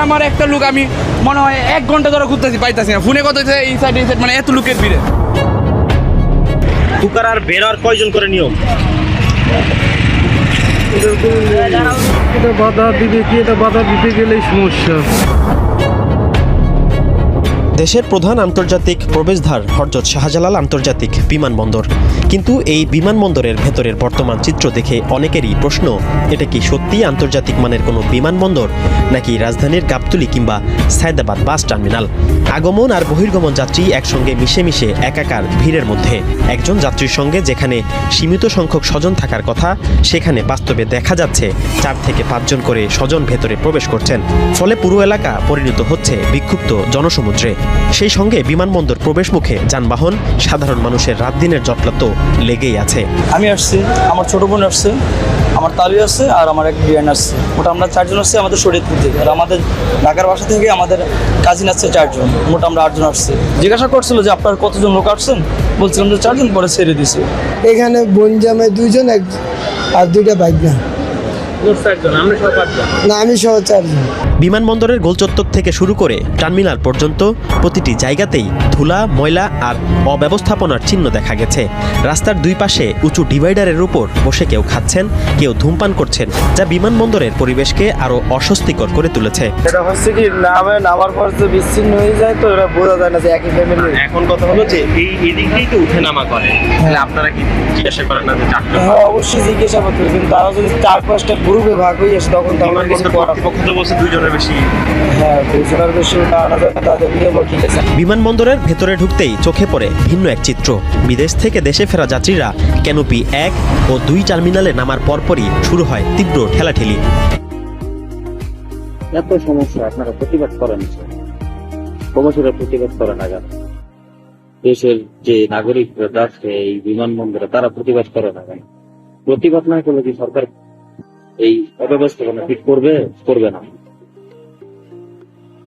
আমার একটা লুক আমি মনে হয় 1 ঘন্টা ধরে ঘুরতেছি পাইতাছি না, ফোনে কত হচ্ছে এই সাইড মানে এত লুকের ভিড়ে। ঢুকার আর বের হওয়ার কয়জন করে নিয়ম? এটা বাধা দিবে কি, এটা বাধা দিতে গেলেই সমস্যা। দেশের প্রধান আন্তর্জাতিক প্রবেশদ্বার হযরত শাহজালাল আন্তর্জাতিক বিমানবন্দর। কিন্তু এই বিমানবন্দরের ভেতরের বর্তমান চিত্র দেখে অনেকেরই প্রশ্ন, এটা কি সত্যি আন্তর্জাতিক মানের কোনো বিমানবন্দর, নাকি রাজধানীর গাবতলী কিংবা সায়দাবাদ বাস টার্মিনাল? আগমন আর বহির্গমন যাত্রী একসঙ্গে মিশে মিশে একাকার ভিড়ের মধ্যে। একজন যাত্রীর সঙ্গে যেখানে সীমিত সংখ্যক স্বজন থাকার কথা, সেখানে বাস্তবে দেখা যাচ্ছে 4 থেকে 5 জন করে স্বজন ভেতরে প্রবেশ করছেন। ফলে পুরো এলাকা পরিণত হচ্ছে বিক্ষুব্ধ জনসমুদ্রে। সেই সঙ্গে বিমানবন্দর প্রবেশ মুখে যানবাহন, সাধারণ মানুষের রাত দিনের জটলা তো লেগেই আছে। আমি আসছি, আমার ছোট বোন আসছে, আমার তালু আসছে, আর আমার এক বিয়ান আসছে। মোট আমরা 4 জন আসছি আমাদের শরীয়তপুর থেকে, আর আমাদের ঢাকার বাসা থেকে আমাদের কাজিন আসছে 4 জন। মোট আমরা 8 জন আসছি। জিজ্ঞাসা করছিল যে আপনার কতজন লোক আসছেন, বলছিলাম যে 4 জন, পরে ছেড়ে দিছে। এখানে বোন জামাই 2 জন আর 2টা বাইক না, আমি সহ 4 জন। বিমানবন্দরের গোলচত্বর থেকে শুরু করে টার্মিনাল পর্যন্ত প্রতিটি জায়গাতেই ধুলা, ময়লা আর অব্যবস্থাপনার চিহ্ন দেখা গেছে। রাস্তার 2 পাশে উঁচু ডিভাইডারের উপর বসে কেউ খাচ্ছেন, কেউ ধূমপান করছেন, যা বিমানবন্দরের পরিবেশকে আরো অস্বস্তিকর করে তুলেছে। এটা হচ্ছে কি নামার পর তো বিচ্ছিন্ন হয়ে যায়, তো এটা বোঝা যায় না যে একই ফ্যামিলি। এখন কথা হলো যে এই দিকটাই তো উঠে নামা করে, তাহলে আপনারা কি জিজ্ঞাসা করেন না যে হ্যাঁ, অবশ্যই জিজ্ঞাসা করতে হবে, কিন্তু তারা যদি 4-5টা গ্রুপে ভাগ হয়ে আসে তখন তো আমার কিছু করার। পক্ষ তো বলছে 2 জনের বেশি। হ্যাঁ, 2 জনের বেশি তাদের নিয়ম ঠিক আছে। বিমানবন্দরের ভেতরে ঢুকতেই চোখে পড়ে ভিন্ন এক চিত্র। বিদেশ থেকে দেশে ফেরা যাত্রীরা ক্যানোপি 1 ও 2 টার্মিনালে নামার পরপরই শুরু হয় তীব্র ঠেলাঠেলি। এত সমস্যা আপনারা প্রতিবাদ করেন, কর্মসূচির প্রতিবাদ করেন না কেন? দেশের যে নাগরিকরা যাচ্ছে এই বিমানবন্দরে, তারা প্রতিবাদ করে না কেন? প্রতিবাদ না করলে কি সরকার এই অব্যবস্থাপনা ঠিক করবে না?